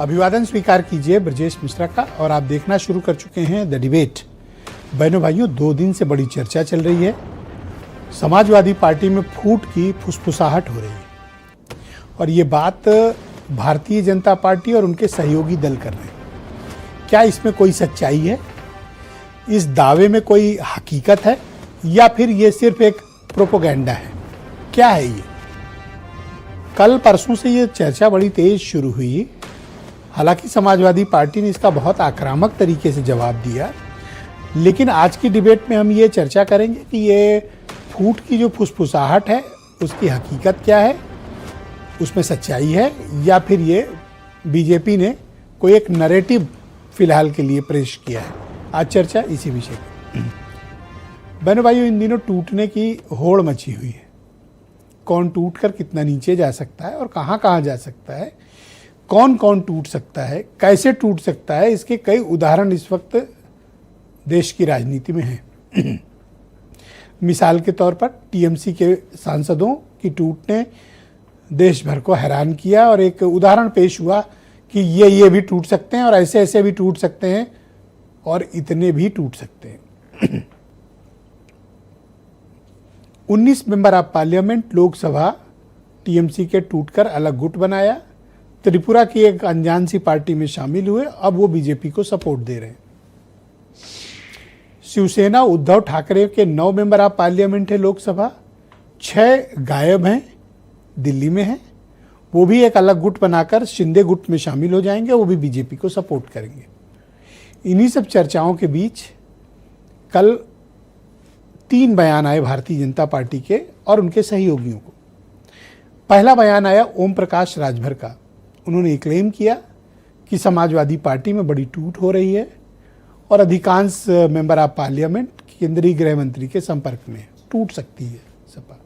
अभिवादन स्वीकार कीजिए ब्रजेश मिश्रा का। और आप देखना शुरू कर चुके हैं द डिबेट। बहनों भाइयों, 2 दिन से बड़ी चर्चा चल रही है। समाजवादी पार्टी में फूट की फुसफुसाहट हो रही है और ये बात भारतीय जनता पार्टी और उनके सहयोगी दल कर रहे हैं। क्या इसमें कोई सच्चाई है? इस दावे में कोई हकीकत है या फिर ये सिर्फ एक प्रोपेगेंडा है? क्या है ये? कल परसों से ये चर्चा बड़ी तेज शुरू हुई। हालांकि समाजवादी पार्टी ने इसका बहुत आक्रामक तरीके से जवाब दिया, लेकिन आज की डिबेट में हम ये चर्चा करेंगे कि ये फूट की जो फुसफुसाहट है उसकी हकीकत क्या है, उसमें सच्चाई है या फिर ये बीजेपी ने कोई एक नैरेटिव फिलहाल के लिए पेश किया है। आज चर्चा इसी विषय पर। बहनों भाइयों, इन दिनों टूटने की होड़ मची हुई है। कौन टूटकर कितना नीचे जा सकता है और कहां कहां जा सकता है, कौन कौन टूट सकता है, कैसे टूट सकता है, इसके कई उदाहरण इस वक्त देश की राजनीति में हैं। मिसाल के तौर पर टीएमसी के सांसदों की टूट ने देश भर को हैरान किया और एक उदाहरण पेश हुआ कि ये भी टूट सकते हैं और ऐसे ऐसे भी टूट सकते हैं और इतने भी टूट सकते हैं। 19 member of parliament Lok Sabha TMC के टूटकर अलग गुट बनाया। त्रिपुरा की एक अनजान सी पार्टी में शामिल हुए, अब वो बीजेपी को सपोर्ट दे रहे हैं। शिवसेना उद्धव ठाकरे के 9 मेंबर ऑफ पार्लियामेंट है लोकसभा, 6 गायब हैं, दिल्ली में हैं। वो भी एक अलग गुट बनाकर शिंदे गुट में शामिल हो जाएंगे, वो भी बीजेपी को सपोर्ट करेंगे। इन्हीं सब चर्चाओं के बीच कल 3 बयान आए भारतीय जनता पार्टी के और उनके सहयोगियों को। पहला बयान आया ओम प्रकाश राजभर का। उन्होंने क्लेम किया कि समाजवादी पार्टी में बड़ी टूट हो रही है और अधिकांश मेंबर ऑफ पार्लियामेंट केंद्रीय गृह मंत्री के संपर्क में टूट सकती है सपा।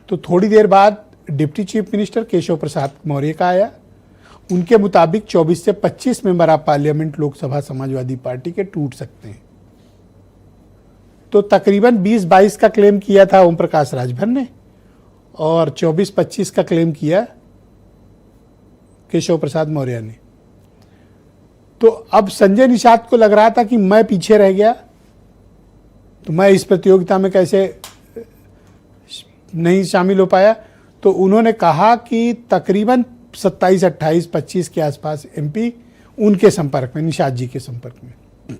तो थोड़ी देर बाद deputy chief minister Keshav Prasad Maurya का आया। उनके मुताबिक 24 से 25 member of parliament Lok Sabha Samajwadi party के टूट सकते हैं। तो तकरीबन 20-22 का क्लेम किया था ओम प्रकाश राजभर ने और 24-25 का क्लेम किया केशव प्रसाद मौर्य ने। तो अब संजय निषाद को लग रहा था कि मैं पीछे रह गया, तो मैं इस प्रतियोगिता में कैसे नहीं शामिल हो पाया। तो उन्होंने कहा कि तकरीबन 27, 28, 25 के आसपास एमपी उनके संपर्क में, निषाद जी के संपर्क में।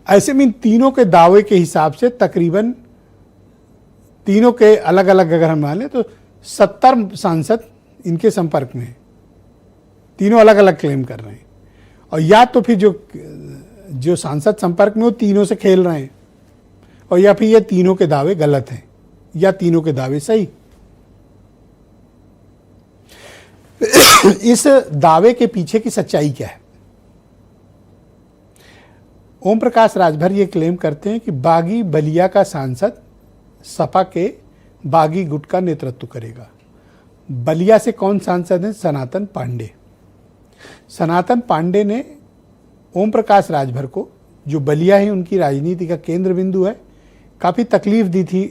ऐसे में इन तीनों के दावे के हिसाब से तकरीबन तीनों के अलग अलग अगर हम मान लें तो 70 सांसद इनके संपर्क में हैं। तीनों अलग अलग क्लेम कर रहे हैं और या तो फिर जो सांसद संपर्क में वो तीनों से खेल रहे हैं और या फिर ये तीनों के दावे गलत हैं या तीनों के दावे सही। इस दावे के पीछे की सच्चाई क्या है? ओम प्रकाश राजभर ये क्लेम करते हैं कि बागी बलिया का सांसद सपा के बागी गुट का नेतृत्व करेगा। बलिया से कौन सांसद हैं? सनातन पांडे। सनातन पांडे ने ओम प्रकाश राजभर को, जो बलिया है उनकी राजनीति का केंद्र बिंदु है, काफ़ी तकलीफ दी थी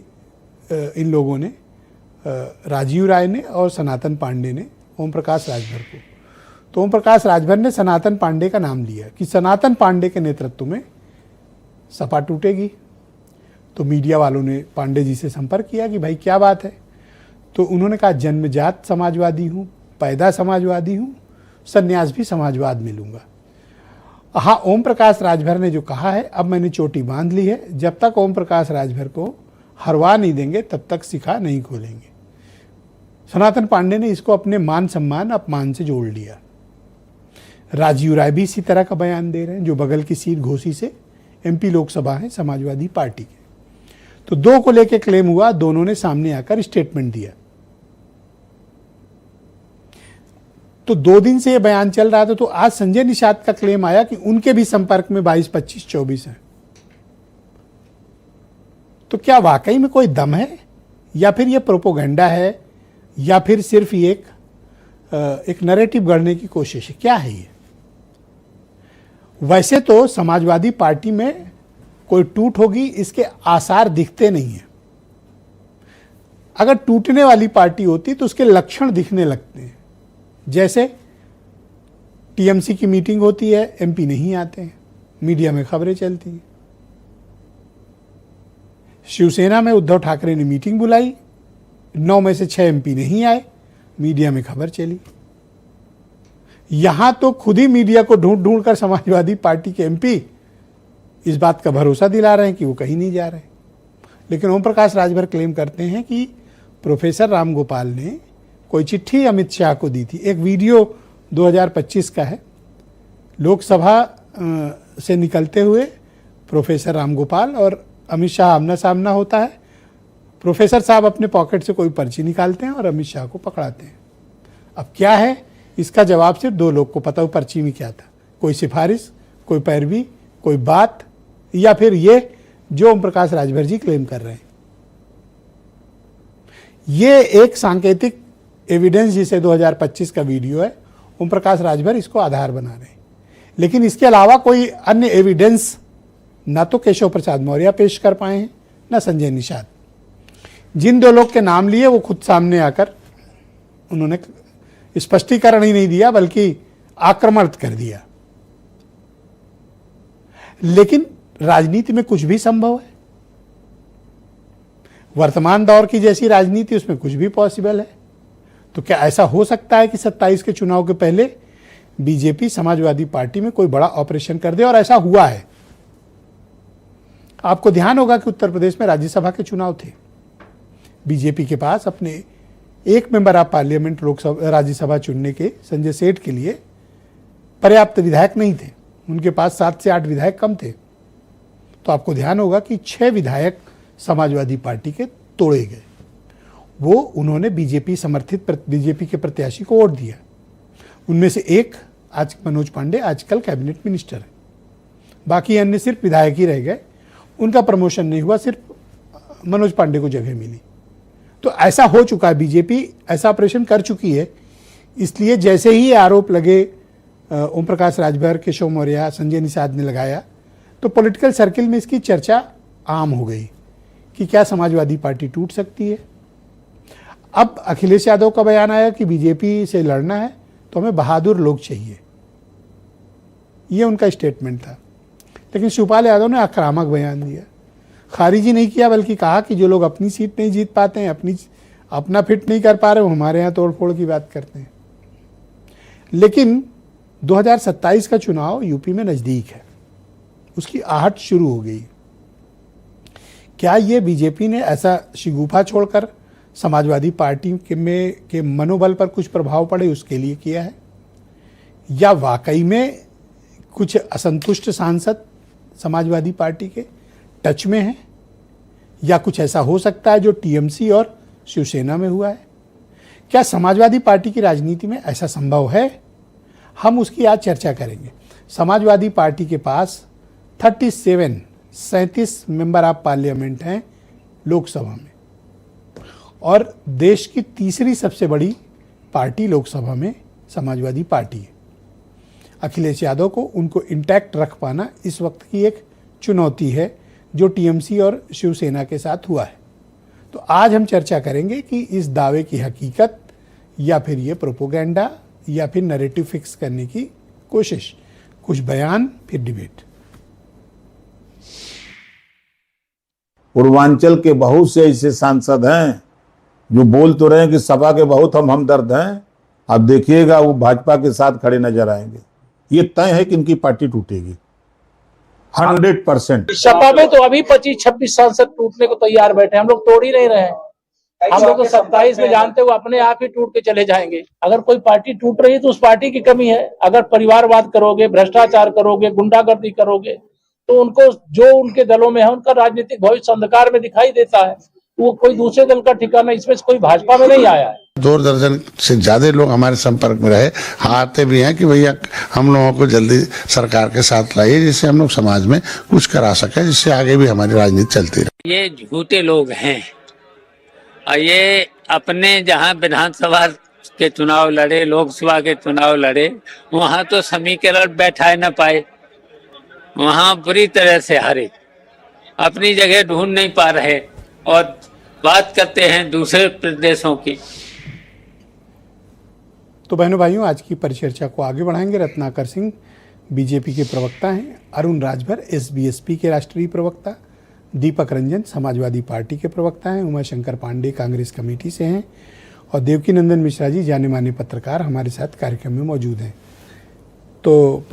इन लोगों ने, राजीव राय ने और सनातन पांडे ने ओम प्रकाश राजभर को। तो ओम प्रकाश राजभर ने सनातन पांडे का नाम लिया कि सनातन पांडे के नेतृत्व में सपा टूटेगी। तो मीडिया वालों ने पांडे जी से संपर्क किया कि भाई क्या बात है। तो उन्होंने कहा जन्मजात समाजवादी हूँ, पैदा समाजवादी हूँ, संन्यास भी समाजवाद में लूँगा। हाँ, ओम प्रकाश राजभर ने जो कहा है, अब मैंने चोटी बांध ली है, जब तक ओम प्रकाश राजभर को हरवा नहीं देंगे तब तक शिखा नहीं खोलेंगे। सनातन पांडे ने इसको अपने मान सम्मान अपमान से जोड़ लिया। राजीव राय भी इसी तरह का बयान दे रहे हैं, जो बगल की सीट घोसी से एमपी लोकसभा है समाजवादी पार्टी के। तो 2 को लेकर क्लेम हुआ, दोनों ने सामने आकर स्टेटमेंट दिया। तो 2 दिन से यह बयान चल रहा था। तो आज संजय निषाद का क्लेम आया कि उनके भी संपर्क में 22, 25, 24 हैं। तो क्या वाकई में कोई दम है या फिर यह प्रोपेगेंडा है या फिर सिर्फ ये एक नैरेटिव गढ़ने की कोशिश है? क्या है ये? वैसे तो समाजवादी पार्टी में कोई टूट होगी इसके आसार दिखते नहीं है। अगर टूटने वाली पार्टी होती तो उसके लक्षण दिखने लगते हैं। जैसे टीएमसी की मीटिंग होती है, एमपी नहीं आते हैं, मीडिया में खबरें चलती हैं। शिवसेना में उद्धव ठाकरे ने मीटिंग बुलाई, 9 में से 6 एमपी नहीं आए, मीडिया में खबर चली। यहां तो खुद ही मीडिया को ढूंढ ढूंढ कर समाजवादी पार्टी के एमपी इस बात का भरोसा दिला रहे हैं कि वो कहीं नहीं जा रहे। लेकिन ओम प्रकाश राजभर क्लेम करते हैं कि प्रोफेसर रामगोपाल ने कोई चिट्ठी अमित शाह को दी थी। एक वीडियो 2025 का है, लोकसभा से निकलते हुए प्रोफेसर रामगोपाल और अमित शाह आमना सामना होता है। प्रोफेसर साहब अपने पॉकेट से कोई पर्ची निकालते हैं और अमित शाह को पकड़ाते हैं। अब क्या है इसका जवाब सिर्फ 2 लोग को पता हो पर्ची में क्या था, कोई सिफारिश, कोई पैरवी, कोई बात, या फिर ये जो ओम प्रकाश राजभर जी क्लेम कर रहे हैं। ये एक सांकेतिक एविडेंस जिसे 2025 का वीडियो है, ओम प्रकाश राजभर इसको आधार बना रहे हैं। लेकिन इसके अलावा कोई अन्य एविडेंस ना तो केशव प्रसाद मौर्य पेश कर पाए हैं, ना संजय निषाद। जिन 2 लोग के नाम लिए वो खुद सामने आकर उन्होंने स्पष्टीकरण ही नहीं दिया बल्कि आक्रमण कर दिया। लेकिन राजनीति में कुछ भी संभव है। वर्तमान दौर की जैसी राजनीति, उसमें कुछ भी पॉसिबल है। तो क्या ऐसा हो सकता है कि 27 के चुनाव के पहले बीजेपी समाजवादी पार्टी में कोई बड़ा ऑपरेशन कर दे? और ऐसा हुआ है। आपको ध्यान होगा कि उत्तर प्रदेश में राज्यसभा के चुनाव थे, बीजेपी के पास अपने एक member of parliament Lok Sabha Rajya Sabha चुनने के संजय सेठ के लिए पर्याप्त विधायक नहीं थे। उनके पास 7 से 8 विधायक कम थे। तो आपको ध्यान होगा कि 6 विधायक समाजवादी पार्टी के तोड़े गए। वो उन्होंने बीजेपी समर्थित बीजेपी के प्रत्याशी को वोट दिया। उनमें से एक आज मनोज पांडे आजकल कैबिनेट मिनिस्टर है। बाकी अन्य सिर्फ विधायक ही रह गए, उनका प्रमोशन नहीं हुआ, सिर्फ मनोज पांडे को जगह मिली। तो ऐसा हो चुका है, बीजेपी ऐसा ऑपरेशन कर चुकी है। इसलिए जैसे ही आरोप लगे ओम प्रकाश राजभर, केशव मौर्य, संजय निषाद ने लगाया, तो पॉलिटिकल सर्किल में इसकी चर्चा आम हो गई कि क्या समाजवादी पार्टी टूट सकती है। अब अखिलेश यादव का बयान आया कि बीजेपी से लड़ना है तो हमें बहादुर लोग चाहिए, ये उनका स्टेटमेंट था। लेकिन शिवपाल यादव ने आक्रामक बयान दिया, खारिज ही नहीं किया बल्कि कहा कि जो लोग अपनी सीट नहीं जीत पाते हैं, अपना फिट नहीं कर पा रहे, वो हमारे यहाँ तोड़फोड़ की बात करते हैं। लेकिन 2027 का चुनाव यूपी में नजदीक है, उसकी आहट शुरू हो गई। क्या ये बीजेपी ने ऐसा शिगुफा छोड़कर समाजवादी पार्टी के मनोबल पर कुछ प्रभाव पड़े उसके लिए किया है, या वाकई में कुछ असंतुष्ट सांसद समाजवादी पार्टी के टच में हैं, या कुछ ऐसा हो सकता है जो टीएमसी और शिवसेना में हुआ है? क्या समाजवादी पार्टी की राजनीति में ऐसा संभव है? हम उसकी आज चर्चा करेंगे। समाजवादी पार्टी के पास 37 मेंबर ऑफ पार्लियामेंट हैं लोकसभा में, और देश की तीसरी सबसे बड़ी पार्टी लोकसभा में समाजवादी पार्टी है। अखिलेश यादव को उनको इंटैक्ट रख पाना इस वक्त की एक चुनौती है, जो टीएमसी और शिवसेना के साथ हुआ है। तो आज हम चर्चा करेंगे कि इस दावे की हकीकत, या फिर ये प्रोपोगेंडा, या फिर नैरेटिव फिक्स करने की कोशिश। कुछ बयान, फिर डिबेट। पूर्वांचल के बहुत से ऐसे सांसद हैं जो बोल तो रहे हैं कि सपा के बहुत हम हमदर्द हैं। आप देखिएगा वो भाजपा के साथ खड़े नजर आएंगे। ये तय है कि इनकी पार्टी टूटेगी 100%। सपा में तो अभी 25-26 सांसद टूटने को तैयार बैठे, हम लोग तोड़ ही नहीं रहे हैं। हम लोग तो 27 में जानते हुए अपने आप ही टूट के चले जाएंगे। अगर कोई पार्टी टूट रही है तो उस पार्टी की कमी है। अगर परिवारवाद करोगे, भ्रष्टाचार करोगे, गुंडागर्दी करोगे, तो उनको जो उनके दलों में है उनका राजनीतिक भविष्य अंधकार में दिखाई देता है। वो कोई दूसरे दल का ठिकाना इसमें कोई भाजपा में नहीं आया है। 2 दर्जन से ज्यादा लोग हमारे संपर्क में रहे, आते भी हैं कि भैया हम लोगों को जल्दी सरकार के साथ लाइए, जिससे हम लोग समाज में कुछ करा सके, जिससे आगे भी हमारी राजनीति चलती रहे। ये झूठे लोग हैं, और ये अपने जहां विधानसभा के चुनाव लड़े, लोकसभा के चुनाव लड़े, वहां तो समीकरण बैठा न पाए, वहां बुरी तरह से हारे, अपनी जगह ढूंढ नहीं पा रहे, और बात करते हैं दूसरे प्रदेशों की। तो बहनों भाइयों, आज की परिचर्चा को आगे बढ़ाएंगे। रत्नाकर सिंह बीजेपी के प्रवक्ता हैं, अरुण राजभर एसबीएसपी के राष्ट्रीय प्रवक्ता, दीपक रंजन समाजवादी पार्टी के प्रवक्ता हैं, उमाशंकर पांडे कांग्रेस कमेटी से हैं और देवकी नंदन मिश्रा जी जाने माने पत्रकार हमारे साथ कार्यक्रम में मौजूद हैं। तो